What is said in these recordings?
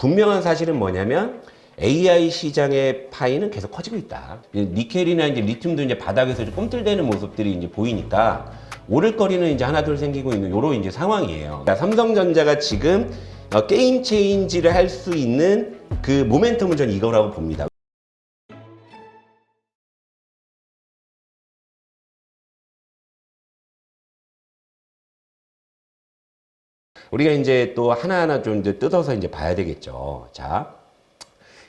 분명한 사실은 뭐냐면 AI 시장의 파이는 계속 커지고 있다. 니켈이나 이제 리튬도 이제 바닥에서 좀 꿈틀대는 모습들이 이제 보이니까 오를 거리는 이제 하나둘 생기고 있는 요런 이제 상황이에요. 그러니까 삼성전자가 지금 게임 체인지를 할 수 있는 그 모멘텀은 전 이거라고 봅니다. 우리가 이제 또 하나하나 좀 이제 뜯어서 이제 봐야 되겠죠. 자,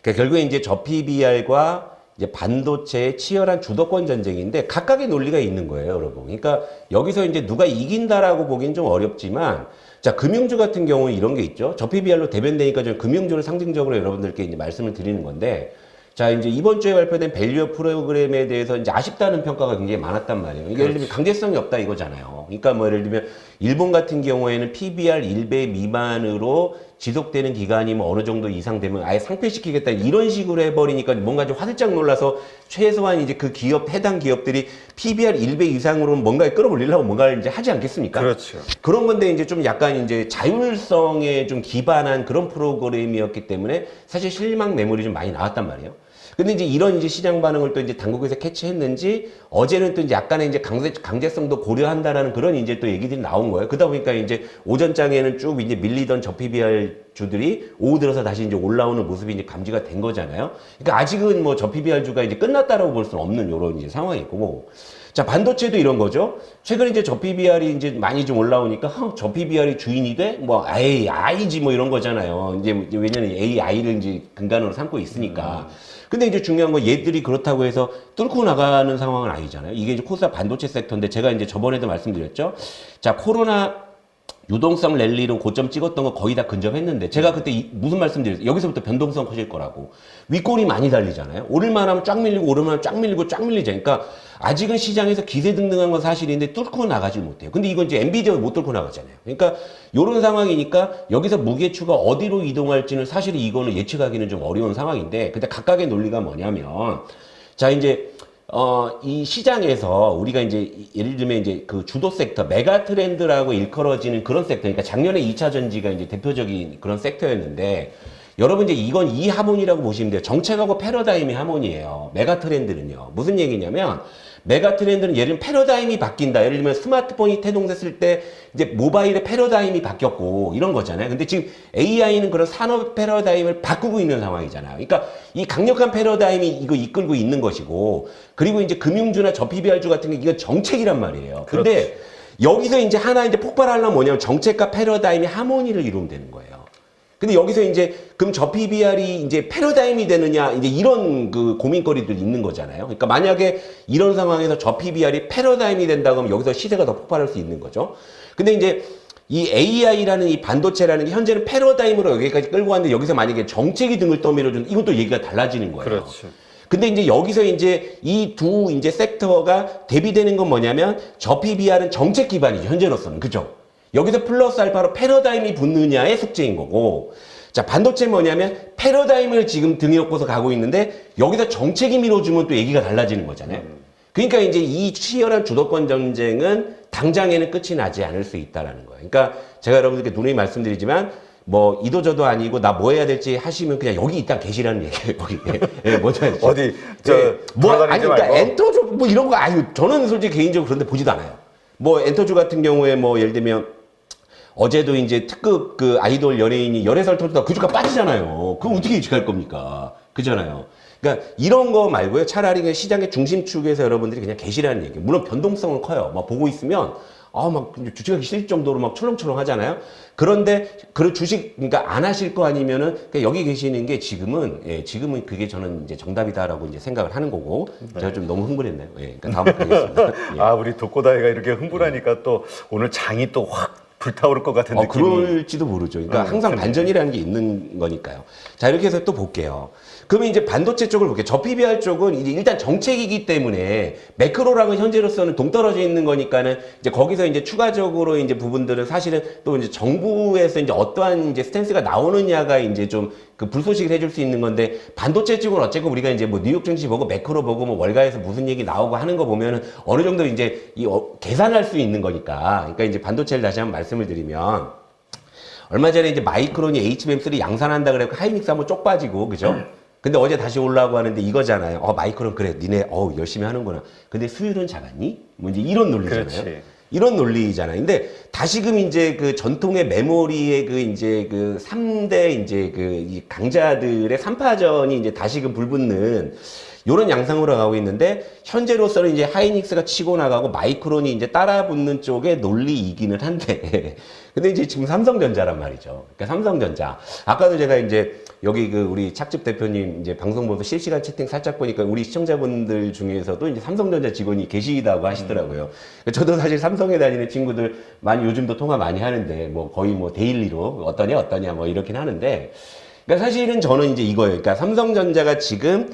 그러니까 결국에 이제 저 PBR과 이제 반도체의 치열한 주도권 전쟁인데 각각의 논리가 있는 거예요, 여러분. 그러니까 여기서 이제 누가 이긴다라고 보기는 좀 어렵지만, 자, 금융주 같은 경우는 이런 게 있죠. 저 PBR로 대변되니까 좀 금융주를 상징적으로 여러분들께 이제 말씀을 드리는 건데, 자, 이제 이번 주에 발표된 밸류업 프로그램에 대해서 이제 아쉽다는 평가가 굉장히 많았단 말이에요. 이게 예를 들면 강제성이 없다 이거잖아요. 그러니까 뭐 예를 들면 일본 같은 경우에는 PBR 1배 미만으로 지속되는 기간이 뭐 어느 정도 이상 되면 아예 상폐시키겠다 이런 식으로 해버리니까 뭔가 좀 화들짝 놀라서 최소한 이제 그 기업, 해당 기업들이 PBR 1배 이상으로는 뭔가를 끌어올리려고 뭔가를 이제 하지 않겠습니까? 그렇죠. 그런 건데 이제 좀 약간 이제 자율성에 좀 기반한 그런 프로그램이었기 때문에 사실 실망 매물이 좀 많이 나왔단 말이에요. 근데 이제 이런 이제 시장 반응을 또 이제 당국에서 캐치했는지 어제는 또 이제 약간의 이제 강제성도 고려한다라는 그런 이제 또 얘기들이 나온 거예요. 그러다 보니까 이제 오전장에는 쭉 이제 밀리던 저 PBR 주들이 오후 들어서 다시 이제 올라오는 모습이 이제 감지가 된 거잖아요. 그러니까 아직은 뭐 저 PBR 주가 이제 끝났다라고 볼 수는 없는 이런 이제 상황이고. 자, 반도체도 이런 거죠. 최근에 이제 저 PBR이 이제 많이 좀 올라오니까, 저 PBR이 주인이 돼? 뭐, AI지 뭐 이런 거잖아요. 이제 왜냐면 AI를 이제 근간으로 삼고 있으니까. 근데 이제 중요한 건 얘들이 그렇다고 해서 뚫고 나가는 상황은 아니잖아요. 이게 이제 코스닥 반도체 섹터인데 제가 이제 저번에도 말씀드렸죠. 자, 코로나 유동성 랠리로 고점 찍었던 거 거의 다 근접했는데 제가 그때 무슨 말씀드렸어요? 여기서부터 변동성 커질 거라고. 윗골이 많이 달리잖아요. 오를만 하면 쫙 밀리고 오를만 하면 쫙 밀리고 쫙 밀리죠. 그러니까 아직은 시장에서 기세등등한 건 사실인데 뚫고 나가질 못해요. 근데 이건 이제 엔비디아가 못 뚫고 나가잖아요. 그러니까 이런 상황이니까 여기서 무게추가 어디로 이동할지는 사실 이거는 예측하기는 좀 어려운 상황인데 근데 각각의 논리가 뭐냐면 자 이제 이 시장에서 우리가 이제 예를 들면 이제 그 주도 섹터, 메가 트렌드라고 일컬어지는 그런 섹터, 그러니까 작년에 2차 전지가 이제 대표적인 그런 섹터였는데 여러분 이제 이건 이 하모니라고 보시면 돼요. 정책하고 패러다임의 하모니예요. 메가 트렌드는요. 무슨 얘기냐면 메가 트렌드는 예를 들면 패러다임이 바뀐다. 예를 들면 스마트폰이 태동됐을 때 이제 모바일의 패러다임이 바뀌었고 이런 거잖아요. 근데 지금 AI는 그런 산업 패러다임을 바꾸고 있는 상황이잖아요. 그러니까 이 강력한 패러다임이 이거 이끌고 있는 것이고 그리고 이제 금융주나 저 PBR주 같은 게 이건 정책이란 말이에요. 근데 여기서 이제 하나 이제 폭발하려면 뭐냐면 정책과 패러다임이 하모니를 이루면 되는 거예요. 근데 여기서 이제 그럼 저 PBR이 이제 패러다임이 되느냐 이제 이런 그 고민거리들이 있는 거잖아요. 그러니까 만약에 이런 상황에서 저 PBR이 패러다임이 된다고 하면 여기서 시세가 더 폭발할 수 있는 거죠. 근데 이제 이 AI라는 이 반도체라는 게 현재는 패러다임으로 여기까지 끌고 왔는데 여기서 만약에 정책이 등을 떠밀어주는 이건 또 얘기가 달라지는 거예요. 그렇죠. 근데 이제 여기서 이제 이 두 이제 섹터가 대비되는 건 뭐냐면 저 PBR은 정책 기반이죠. 현재로서는. 그죠? 여기서 플러스 알파로 패러다임이 붙느냐의 숙제인 거고 자 반도체 뭐냐면 패러다임을 지금 등에 업고서 가고 있는데 여기서 정책이 밀어주면 또 얘기가 달라지는 거잖아요. 그러니까 이제 이 치열한 주도권 전쟁은 당장에는 끝이 나지 않을 수 있다라는 거예요. 그러니까 제가 여러분들께 누누이 말씀드리지만 뭐 이도저도 아니고 나 뭐 해야 될지 하시면 그냥 여기 일단 계시라는 얘기예요. 여기 예, 뭐죠? 어디 뭐 아니 그러니까 말고. 엔터주 뭐 이런 거 아니 저는 솔직히 개인적으로 그런데 보지도 않아요. 뭐 엔터주 같은 경우에 뭐 예를 들면 어제도 이제 특급 그 아이돌 연예인이 열애설 터지다 그 주가 빠지잖아요. 그럼 어떻게 예측할 겁니까? 그잖아요. 그러니까 이런 거 말고요. 차라리 그냥 시장의 중심축에서 여러분들이 그냥 계시라는 얘기예요. 물론 변동성은 커요. 막 보고 있으면 막 주식하기 싫을 정도로 막 철렁철렁 하잖아요. 그런데 그 주식 그러니까 안 하실 거 아니면은 그냥 여기 계시는 게 지금은 그게 저는 이제 정답이다라고 이제 생각을 하는 거고 제가 좀 너무 흥분했나요? 예. 그러니까 다음 가겠습니다. 예. 아, 우리 독고다이가 이렇게 흥분하니까 또 오늘 장이 또 확 불타오를 것 같은 느낌이. 그럴지도 모르죠. 그러니까 항상 반전이라는 게 있는 거니까요. 자, 이렇게 해서 또 볼게요. 그러면 이제 반도체 쪽을 볼게요. 저 PBR 쪽은 이제 일단 정책이기 때문에 매크로랑은 현재로서는 동떨어져 있는 거니까는 이제 거기서 이제 추가적으로 이제 부분들은 사실은 또 이제 정부에서 이제 어떠한 이제 스탠스가 나오느냐가 이제 좀 그 불소식을 해줄 수 있는 건데 반도체 쪽은 어쨌건 우리가 이제 뭐 뉴욕 증시 보고 매크로 보고 뭐 월가에서 무슨 얘기 나오고 하는 거 보면은 어느 정도 이제 계산할 수 있는 거니까. 그러니까 이제 반도체를 다시 한번 말씀을 드리면 얼마 전에 이제 마이크론이 HBM3 양산한다 그래서 하이닉스 한번 쪽 빠지고, 그죠? 근데 어제 다시 올라오고 하는데 이거잖아요. 마이크론 그래, 니네 열심히 하는구나. 근데 수율은 작았니? 뭐 이제 이런 논리잖아요. 그렇지. 이런 논리잖아요. 근데 다시금 이제 그 전통의 메모리의 그 이제 그 3대 이제 그 이 강자들의 3파전이 이제 다시금 불붙는 요런 양상으로 가고 있는데, 현재로서는 이제 하이닉스가 치고 나가고 마이크론이 이제 따라 붙는 쪽의 논리이기는 한데, 근데 이제 지금 삼성전자란 말이죠. 그러니까 삼성전자. 아까도 제가 이제 여기 그 우리 착즙 대표님 이제 방송 보면서 실시간 채팅 살짝 보니까 우리 시청자분들 중에서도 이제 삼성전자 직원이 계시다고 하시더라고요. 저도 사실 삼성에 다니는 친구들 많이 요즘도 통화 많이 하는데, 뭐 거의 뭐 데일리로 어떠냐 뭐 이렇긴 하는데, 그러니까 사실은 저는 이제 이거예요. 그러니까 삼성전자가 지금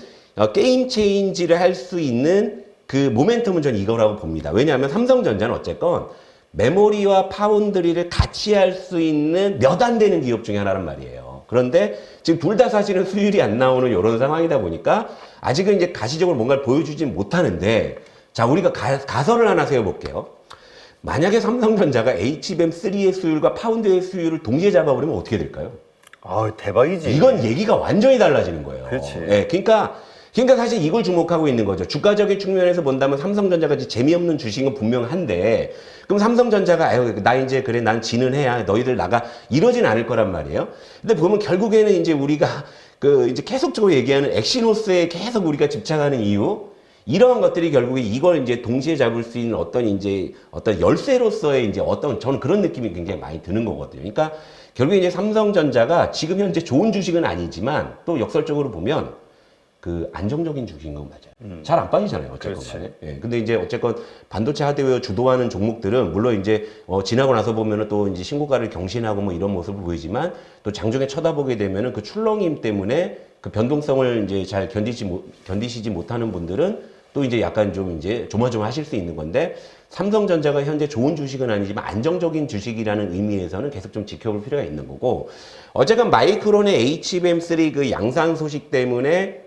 게임 체인지를 할 수 있는 그 모멘텀은 전 이거라고 봅니다. 왜냐하면 삼성전자는 어쨌건 메모리와 파운드리를 같이 할 수 있는 몇 안 되는 기업 중에 하나란 말이에요. 그런데 지금 둘 다 사실은 수율이 안 나오는 이런 상황이다 보니까 아직은 이제 가시적으로 뭔가를 보여주진 못하는데, 자, 우리가 가설을 하나 세워볼게요. 만약에 삼성전자가 HBM3의 수율과 파운드의 수율을 동시에 잡아버리면 어떻게 될까요? 대박이지. 이건 얘기가 완전히 달라지는 거예요. 그렇지. 예, 그러니까 사실 이걸 주목하고 있는 거죠. 주가적인 측면에서 본다면 삼성전자가 재미없는 주식은 분명한데, 그럼 삼성전자가 나 이제 그래 난 지는 해야 너희들 나가 이러진 않을 거란 말이에요. 근데 보면 결국에는 이제 우리가 그 이제 계속적으로 얘기하는 엑시노스에 계속 우리가 집착하는 이유, 이러한 것들이 결국에 이걸 이제 동시에 잡을 수 있는 어떤 열쇠로서의 이제 저는 그런 느낌이 굉장히 많이 드는 거거든요. 그러니까 결국에 이제 삼성전자가 지금 현재 좋은 주식은 아니지만 또 역설적으로 보면 그 안정적인 주식인 건 맞아요. 잘 안 빠지잖아요. 어쨌건 간에. 예. 근데 이제 어쨌건 반도체 하드웨어 주도하는 종목들은 물론 이제 지나고 나서 보면은 또 이제 신고가를 경신하고 뭐 이런 모습을 보이지만, 또 장중에 쳐다보게 되면은 그 출렁임 때문에 그 변동성을 이제 잘 견디시지 못하는 분들은 또 이제 약간 좀 이제 조마조마하실 수 있는 건데, 삼성전자가 현재 좋은 주식은 아니지만 안정적인 주식이라는 의미에서는 계속 좀 지켜볼 필요가 있는 거고, 어쨌든 마이크론의 HBM3 그 양산 소식 때문에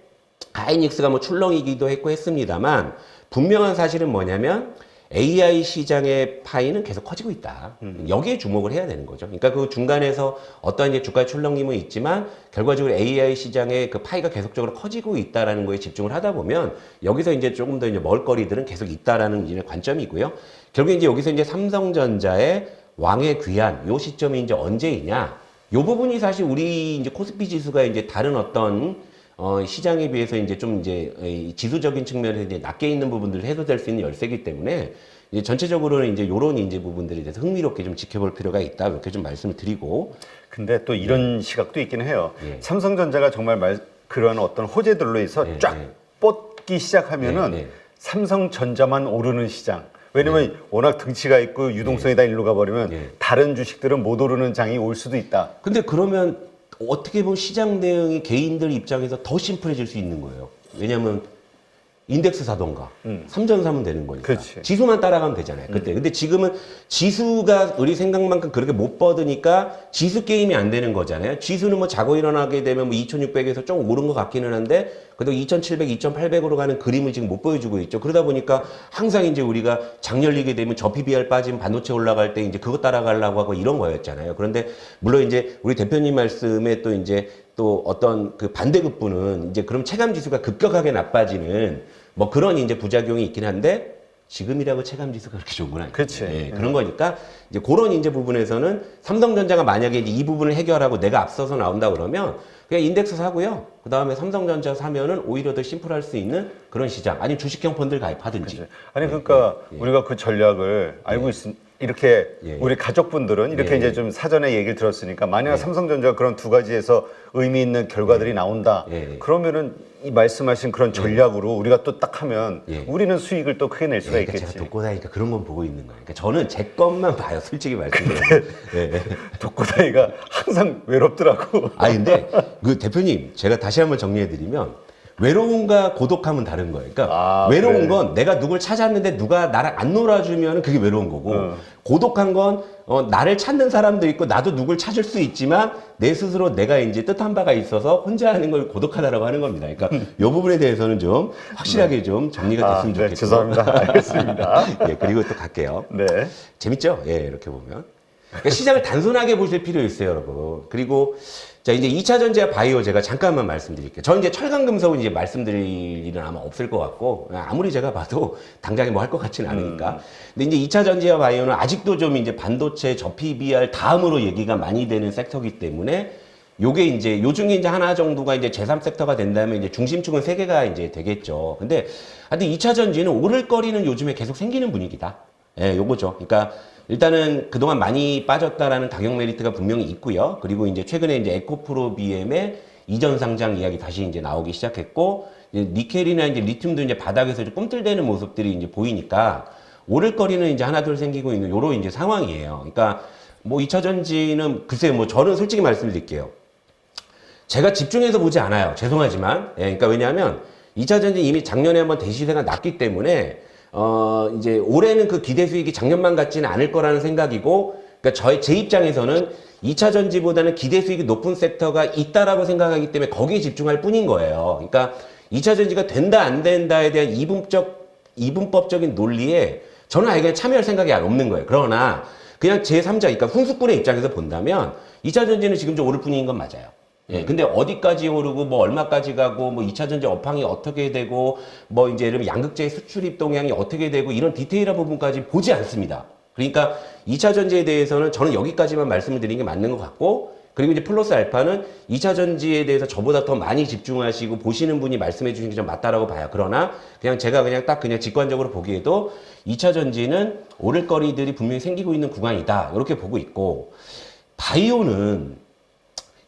하이닉스가 뭐 출렁이기도 했고 했습니다만, 분명한 사실은 뭐냐면 AI 시장의 파이는 계속 커지고 있다. 여기에 주목을 해야 되는 거죠. 그러니까 그 중간에서 어떠한 이제 주가의 출렁임은 있지만 결과적으로 AI 시장의 그 파이가 계속적으로 커지고 있다라는 거에 집중을 하다 보면 여기서 이제 조금 더 이제 먹을거리들은 계속 있다라는 이제 관점이고요. 결국에 이제 여기서 이제 삼성전자의 왕의 귀환 요 시점이 이제 언제이냐? 요 부분이 사실 우리 이제 코스피 지수가 이제 다른 어떤 시장에 비해서 이제 좀 이제 지수적인 측면에서 이제 낮게 있는 부분들을 해소될 수 있는 열쇠이기 때문에 이제 전체적으로는 이제 요런 이제 부분들에 대해서 흥미롭게 좀 지켜볼 필요가 있다. 이렇게 좀 말씀을 드리고. 근데 또 이런 시각도 있긴 해요. 예. 삼성전자가 정말 그런 어떤 호재들로 해서 예, 쫙 예. 뻗기 시작하면은 예, 예. 삼성전자만 오르는 시장. 왜냐면 워낙 등치가 있고 유동성이 다 일로 가버리면 예. 다른 주식들은 못 오르는 장이 올 수도 있다. 근데 그러면 어떻게 보면 시장 대응이 개인들 입장에서 더 심플해질 수 있는 거예요. 왜냐하면 인덱스 사던가 삼전 사면 되는 거니까. 그렇지. 지수만 따라가면 되잖아요. 그때. 근데 지금은 지수가 우리 생각만큼 그렇게 못 뻗으니까 지수 게임이 안 되는 거잖아요. 지수는 뭐 자고 일어나게 되면 뭐 2600에서 좀 오른 것 같기는 한데 그래도 2700, 2800으로 가는 그림을 지금 못 보여주고 있죠. 그러다 보니까 항상 이제 우리가 장 열리게 되면 저 PBR 빠지면 반도체 올라갈 때 이제 그거 따라가려고 하고 이런 거였잖아요. 그런데 물론 이제 우리 대표님 말씀에 또 이제 또 어떤 그 반대급부는 이제 그럼 체감 지수가 급격하게 나빠지는 뭐 그런 이제 부작용이 있긴 한데 지금이라고 체감 지수가 그렇게 좋은 건 아니에요. 그치. 예, 그런 거니까 이제 그런 이제 부분에서는 삼성전자가 만약에 이제 이 부분을 해결하고 내가 앞서서 나온다 그러면 그냥 인덱스 사고요. 그 다음에 삼성전자 사면은 오히려 더 심플할 수 있는 그런 시장. 아니면 주식형 펀드를 가입하든지. 그치. 아니 그러니까 우리가 그 전략을 알고 이렇게 예. 우리 가족분들은 이렇게 예. 이제 좀 사전에 얘기를 들었으니까 만약 삼성전자가 그런 두 가지에서 의미 있는 결과들이 나온다. 예. 그러면은 이 말씀하신 그런 전략으로 우리가 또 딱 하면 예. 우리는 수익을 또 크게 낼 수가 그러니까 있겠지. 제가 독고다니까 그런 건 보고 있는 거예요. 그러니까 저는 제 것만 봐요. 솔직히 말씀드리면. 네. 독고다이가 항상 외롭더라고. 아 근데 그 대표님 제가 다시 한번 정리해드리면 외로움과 고독함은 다른 거예요. 그러니까 외로운 그래. 건 내가 누굴 찾았는데 누가 나랑 안 놀아주면 그게 외로운 거고 고독한 건 나를 찾는 사람도 있고 나도 누굴 찾을 수 있지만 내 스스로 내가 이제 뜻한 바가 있어서 혼자 하는 걸 고독하다라고 하는 겁니다. 그러니까 이 부분에 대해서는 좀 확실하게 좀 정리가 됐으면 네, 좋겠고. 죄송합니다. 알겠습니다. 예, 그리고 또 갈게요. 네. 재밌죠? 예, 이렇게 보면. 그러니까 시장을 단순하게 보실 필요 있어요, 여러분. 그리고 자, 이제 2차 전지와 바이오 제가 잠깐만 말씀드릴게요. 저는 이제 철강 금속은 이제 말씀드릴 일은 아마 없을 것 같고, 아무리 제가 봐도 당장에 뭐 할 것 같지는 않으니까. 근데 이제 2차 전지와 바이오는 아직도 좀 이제 반도체 저 PBR 다음으로 얘기가 많이 되는 섹터이기 때문에 요게 이제 요 중에 이제 하나 정도가 이제 제3 섹터가 된다면 이제 중심축은 세 개가 이제 되겠죠. 근데 하여튼 2차 전지는 오를 거리는 요즘에 계속 생기는 분위기다. 예, 요거죠. 그러니까 일단은 그동안 많이 빠졌다라는 가격 메리트가 분명히 있고요. 그리고 이제 최근에 이제 에코프로 BM의 이전 상장 이야기 다시 이제 나오기 시작했고, 이제 니켈이나 이제 리튬도 이제 바닥에서 좀 꿈틀대는 모습들이 이제 보이니까 오를 거리는 이제 하나둘 생기고 있는 요런 이제 상황이에요. 그러니까 뭐 2차 전지는 글쎄요, 뭐 저는 솔직히 말씀드릴게요. 제가 집중해서 보지 않아요. 죄송하지만. 예, 그러니까 왜냐하면 2차 전지 이미 작년에 한번 대시세가 났기 때문에 이제 올해는 그 기대 수익이 작년만 같지는 않을 거라는 생각이고, 그러니까 제 입장에서는 2차 전지보다는 기대 수익이 높은 섹터가 있다라고 생각하기 때문에 거기에 집중할 뿐인 거예요. 그러니까 2차 전지가 된다 안 된다에 대한 이분법적인 논리에 저는 아예 그냥 참여할 생각이 없는 거예요. 그러나 그냥 제3자, 그러니까 훈수꾼의 입장에서 본다면 2차 전지는 지금 좀 오를 뿐인 건 맞아요. 예, 근데 어디까지 오르고 뭐 얼마까지 가고 뭐 2차 전지 업황이 어떻게 되고 뭐 이제 이런 양극재 수출입 동향이 어떻게 되고 이런 디테일한 부분까지 보지 않습니다. 그러니까 2차 전지에 대해서는 저는 여기까지만 말씀을 드리는 게 맞는 것 같고, 그리고 이제 플러스 알파는 2차 전지에 대해서 저보다 더 많이 집중하시고 보시는 분이 말씀해 주신 게 좀 맞다라고 봐요. 그러나 그냥 제가 그냥 딱 그냥 직관적으로 보기에도 2차 전지는 오를 거리들이 분명히 생기고 있는 구간이다. 이렇게 보고 있고, 바이오는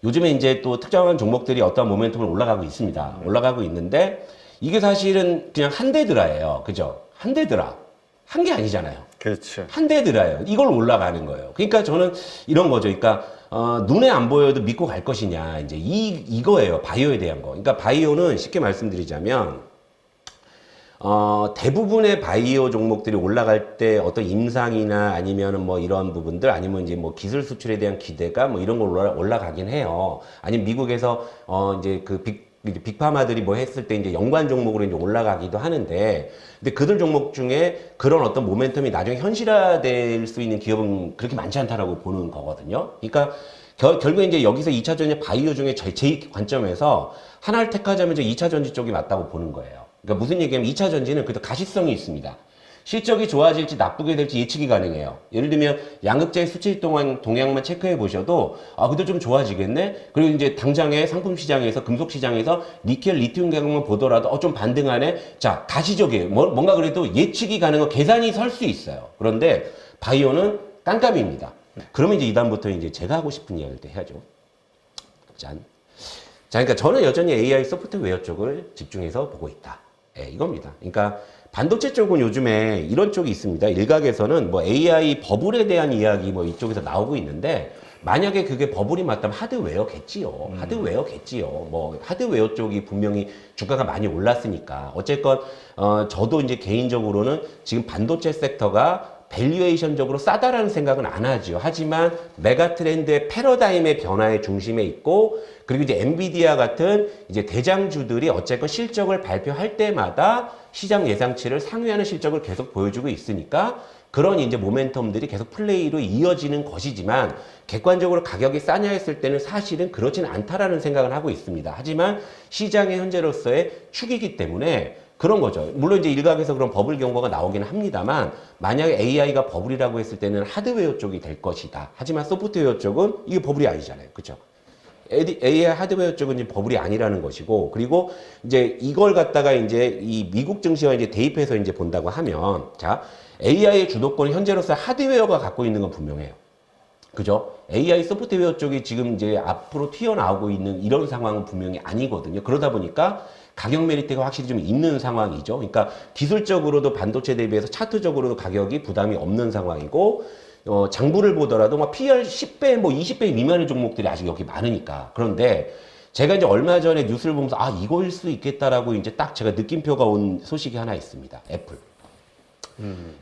요즘에 이제 또 특정한 종목들이 어떤 모멘텀을 올라가고 있습니다. 올라가고 있는데 이게 사실은 그냥 한 대 드라예요. 그죠? 한 대 드라. 한 게 아니잖아요. 그렇죠. 한 대 드라예요. 이걸 올라가는 거예요. 그러니까 저는 이런 거죠. 그러니까 눈에 안 보여도 믿고 갈 것이냐. 이제 이거예요. 바이오에 대한 거. 그러니까 바이오는 쉽게 말씀드리자면 대부분의 바이오 종목들이 올라갈 때 어떤 임상이나 아니면은 뭐 이런 부분들 아니면 이제 뭐 기술 수출에 대한 기대가 뭐 이런 걸 올라가긴 해요. 아니면 미국에서 이제 그 빅파마들이 뭐 했을 때 이제 연관 종목으로 이제 올라가기도 하는데, 근데 그들 종목 중에 그런 어떤 모멘텀이 나중에 현실화될 수 있는 기업은 그렇게 많지 않다라고 보는 거거든요. 그러니까 결국에 이제 여기서 2차 전지 바이오 중에 제 관점에서 하나를 택하자면 이제 2차 전지 쪽이 맞다고 보는 거예요. 그러니까 무슨 얘기냐면 2차 전지는 그래도 가시성이 있습니다. 실적이 좋아질지 나쁘게 될지 예측이 가능해요. 예를 들면 양극재 수출 동향만 체크해 보셔도 그래도 좀 좋아지겠네. 그리고 이제 당장에 상품 시장에서 금속 시장에서 니켈, 리튬 가격만 보더라도 좀 반등하네. 자, 가시적이에요. 뭔가 그래도 예측이 가능한 계산이 설 수 있어요. 그런데 바이오는 깜깜입니다. 그러면 이제 이다음부터 이제 제가 하고 싶은 이야기를 또 해야죠. 짠. 자, 그러니까 저는 여전히 AI 소프트웨어 쪽을 집중해서 보고 있다. 예, 이겁니다. 그러니까 반도체 쪽은 요즘에 이런 쪽이 있습니다. 일각에서는 뭐 AI 버블에 대한 이야기 뭐 이쪽에서 나오고 있는데, 만약에 그게 버블이 맞다면 하드웨어겠지요. 하드웨어겠지요. 뭐 하드웨어 쪽이 분명히 주가가 많이 올랐으니까. 어쨌건 저도 이제 개인적으로는 지금 반도체 섹터가 밸류에이션적으로 싸다라는 생각은 안 하지요. 하지만 메가 트렌드의 패러다임의 변화의 중심에 있고, 그리고 이제 엔비디아 같은 이제 대장주들이 어쨌건 실적을 발표할 때마다 시장 예상치를 상회하는 실적을 계속 보여주고 있으니까 그런 이제 모멘텀들이 계속 플레이로 이어지는 것이지만, 객관적으로 가격이 싸냐 했을 때는 사실은 그렇지는 않다라는 생각을 하고 있습니다. 하지만 시장의 현재로서의 축이기 때문에 그런 거죠. 물론 이제 일각에서 그런 버블 경고가 나오긴 합니다만, 만약에 AI가 버블이라고 했을 때는 하드웨어 쪽이 될 것이다. 하지만 소프트웨어 쪽은 이게 버블이 아니잖아요. 그렇죠? AI 하드웨어 쪽은 이제 버블이 아니라는 것이고, 그리고 이제 이걸 갖다가 이제 이 미국 증시와 이제 대입해서 이제 본다고 하면, 자, AI의 주도권은 현재로서 하드웨어가 갖고 있는 건 분명해요. 그죠? AI 소프트웨어 쪽이 지금 이제 앞으로 튀어나오고 있는 이런 상황은 분명히 아니거든요. 그러다 보니까 가격 메리트가 확실히 좀 있는 상황이죠. 그러니까 기술적으로도 반도체 대비해서 차트적으로도 가격이 부담이 없는 상황이고, 장부를 보더라도 막 PR 10배, 뭐 20배 미만의 종목들이 아직 여기 많으니까. 그런데 제가 이제 얼마 전에 뉴스를 보면서 이거일 수 있겠다라고 이제 딱 제가 느낌표가 온 소식이 하나 있습니다. 애플.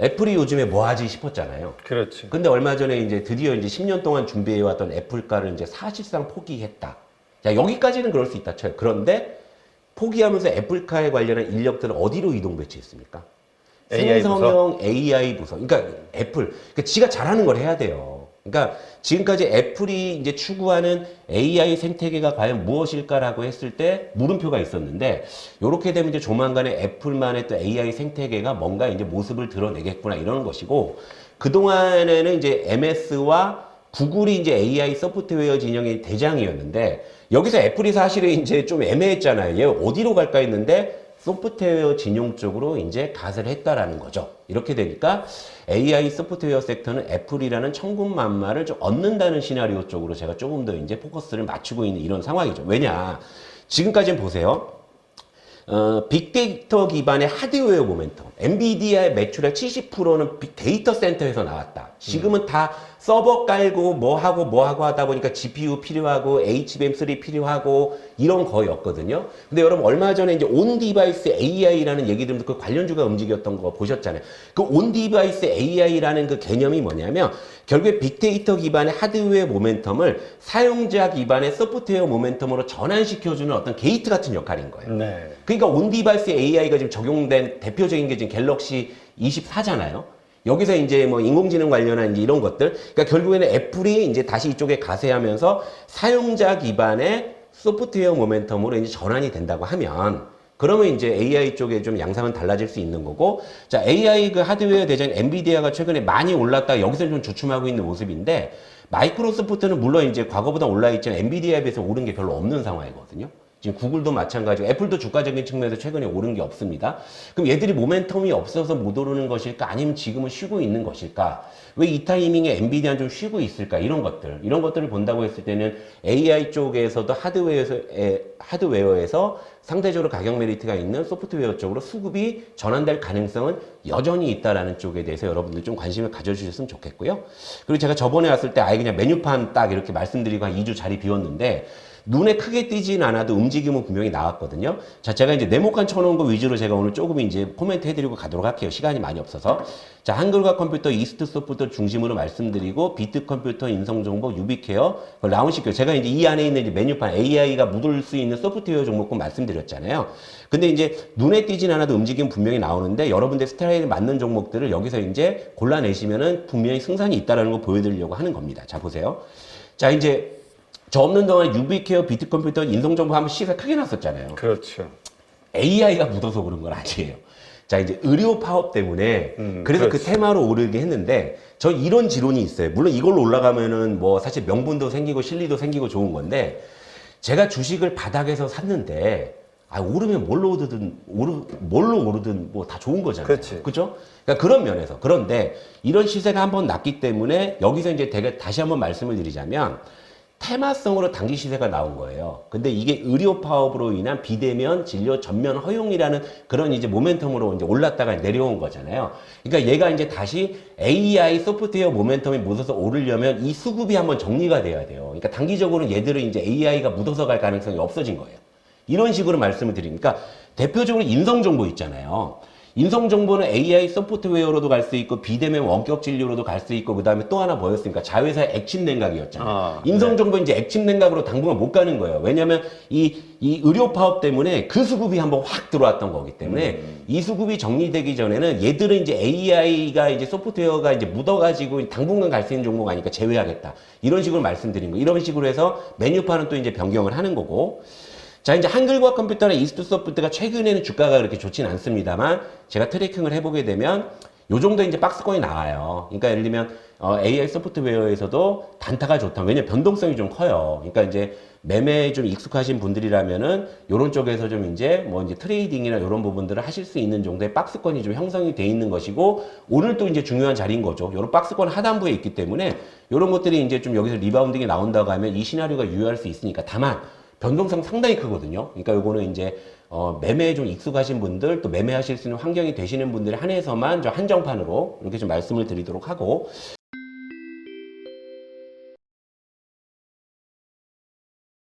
애플이 요즘에 뭐 하지 싶었잖아요. 그렇지. 근데 얼마 전에 이제 드디어 이제 10년 동안 준비해왔던 애플가를 이제 사실상 포기했다. 자, 여기까지는 그럴 수 있다 쳐요. 그런데 포기하면서 애플카에 관련한 인력들을 어디로 이동 배치했습니까? AI 생성형 AI 부서. 그러니까 애플. 그러니까 지가 잘하는 걸 해야 돼요. 그러니까 지금까지 애플이 이제 추구하는 AI 생태계가 과연 무엇일까라고 했을 때 물음표가 있었는데 요렇게 되면 이제 조만간에 애플만의 또 AI 생태계가 뭔가 이제 모습을 드러내겠구나 이러는 것이고 그동안에는 이제 MS와 구글이 이제 AI 소프트웨어 진영의 대장이었는데 여기서 애플이 사실은 이제 좀 애매했잖아요. 얘 어디로 갈까 했는데 소프트웨어 진영 쪽으로 이제 갓을 했다라는 거죠. 이렇게 되니까 AI 소프트웨어 섹터는 애플이라는 천군만마를 좀 얻는다는 시나리오 쪽으로 제가 조금 더 이제 포커스를 맞추고 있는 이런 상황이죠. 왜냐? 지금까지는 보세요. 빅데이터 기반의 하드웨어 모멘텀. 엔비디아의 매출의 70%는 빅데이터 센터에서 나왔다. 지금은 다 서버 깔고 뭐 하고 하다 보니까 GPU 필요하고 HBM3 필요하고 이런 거였거든요. 근데 여러분 얼마 전에 이제 온 디바이스 AI라는 얘기 들으면서 그 관련주가 움직였던 거 보셨잖아요. 그 온 디바이스 AI라는 그 개념이 뭐냐면 결국에 빅데이터 기반의 하드웨어 모멘텀을 사용자 기반의 소프트웨어 모멘텀으로 전환시켜주는 어떤 게이트 같은 역할인 거예요. 네. 그러니까 온 디바이스 AI가 지금 적용된 대표적인 게 지금 갤럭시 24잖아요. 여기서 이제 뭐 인공지능 관련한 이제 이런 것들. 그러니까 결국에는 애플이 이제 다시 이쪽에 가세하면서 사용자 기반의 소프트웨어 모멘텀으로 이제 전환이 된다고 하면 그러면 이제 AI 쪽에 좀 양상은 달라질 수 있는 거고 자, AI 그 하드웨어 대장 엔비디아가 최근에 많이 올랐다 여기서 좀 주춤하고 있는 모습인데 마이크로소프트는 물론 이제 과거보다 올라 있지만 엔비디아에 비해서 오른 게 별로 없는 상황이거든요. 지금 구글도 마찬가지고 애플도 주가적인 측면에서 최근에 오른 게 없습니다. 그럼 얘들이 모멘텀이 없어서 못 오르는 것일까? 아니면 지금은 쉬고 있는 것일까? 왜 이 타이밍에 엔비디아는 좀 쉬고 있을까? 이런 것들을 본다고 했을 때는 AI 쪽에서도 하드웨어에서 상대적으로 가격 메리트가 있는 소프트웨어 쪽으로 수급이 전환될 가능성은 여전히 있다라는 쪽에 대해서 여러분들 좀 관심을 가져주셨으면 좋겠고요. 그리고 제가 저번에 왔을 때 아예 그냥 메뉴판 딱 이렇게 말씀드리고 한 2주 자리 비웠는데 눈에 크게 띄진 않아도 움직임은 분명히 나왔거든요. 자, 제가 이제 네모칸 쳐놓은 거 위주로 제가 오늘 조금 이제 코멘트 해드리고 가도록 할게요. 시간이 많이 없어서. 자, 한글과 컴퓨터, 이스트 소프트 중심으로 말씀드리고, 비트 컴퓨터, 인성정보, 유비케어, 라운시케어. 제가 이제 이 안에 있는 이제 메뉴판, AI가 묻을 수 있는 소프트웨어 종목군 말씀드렸잖아요. 근데 이제 눈에 띄진 않아도 움직임 분명히 나오는데, 여러분들 스타일에 맞는 종목들을 여기서 이제 골라내시면은 분명히 승산이 있다라는 거 보여드리려고 하는 겁니다. 자, 보세요. 자, 이제 저 없는 동안 유비케어, 비트컴퓨터, 인성정보 한번 시세 크게 났었잖아요. 그렇죠. AI가 묻어서 그런 건 아니에요. 자, 이제 의료 파업 때문에 그래서 그 그렇지. 테마로 오르게 했는데 저 이런 지론이 있어요. 물론 이걸로 올라가면은 뭐 사실 명분도 생기고 실리도 생기고 좋은 건데 제가 주식을 바닥에서 샀는데 오르면 뭘로 오르든 뭐 다 좋은 거잖아요. 그렇지. 그죠? 그러니까 그런 면에서. 그런데 이런 시세가 한번 났기 때문에 여기서 이제 다시 한번 말씀을 드리자면 테마성으로 단기 시세가 나온 거예요. 근데 이게 의료 파업으로 인한 비대면 진료 전면 허용이라는 그런 이제 모멘텀으로 이제 올랐다가 내려온 거잖아요. 그러니까 얘가 이제 다시 AI 소프트웨어 모멘텀이 묻어서 오르려면 이 수급이 한번 정리가 돼야 돼요. 그러니까 단기적으로는 얘들은 이제 AI가 묻어서 갈 가능성이 없어진 거예요. 이런 식으로 말씀을 드리니까 대표적으로 인성정보 있잖아요. 인성정보는 AI 소프트웨어로도 갈 수 있고 비대면 원격 진료로도 갈 수 있고 그 다음에 또 하나 뭐였습니까? 자회사의 액침 냉각이었잖아요. 인성정보 이제 액침 냉각으로 당분간 못 가는 거예요. 왜냐하면 이 의료 파업 때문에 그 수급이 한번 확 들어왔던 거기 때문에 이 수급이 정리되기 전에는 얘들은 이제 AI가 이제 소프트웨어가 이제 묻어가지고 당분간 갈 수 있는 종목 아니까 제외하겠다. 이런 식으로 말씀드린 거. 이런 식으로 해서 메뉴판은 또 이제 변경을 하는 거고. 자, 이제 한글과 컴퓨터나 이스트 소프트가 최근에는 주가가 그렇게 좋진 않습니다만 제가 트래킹을 해보게 되면 요 정도 이제 박스권이 나와요. 그러니까 예를 들면 AI 소프트웨어에서도 단타가 좋다. 왜냐면 변동성이 좀 커요. 그러니까 이제 매매에 좀 익숙하신 분들이라면은 요런 쪽에서 좀 이제 뭐 이제 트레이딩이나 요런 부분들을 하실 수 있는 정도의 박스권이 좀 형성이 돼 있는 것이고 오늘 또 이제 중요한 자리인 거죠. 요런 박스권 하단부에 있기 때문에 요런 것들이 이제 좀 여기서 리바운딩이 나온다고 하면 이 시나리오가 유효할 수 있으니까 다만 변동성 상당히 크거든요. 그러니까 요거는 이제 매매에 좀 익숙하신 분들 또 매매하실 수 있는 환경이 되시는 분들에 한해서만 좀 한정판으로 이렇게 좀 말씀을 드리도록 하고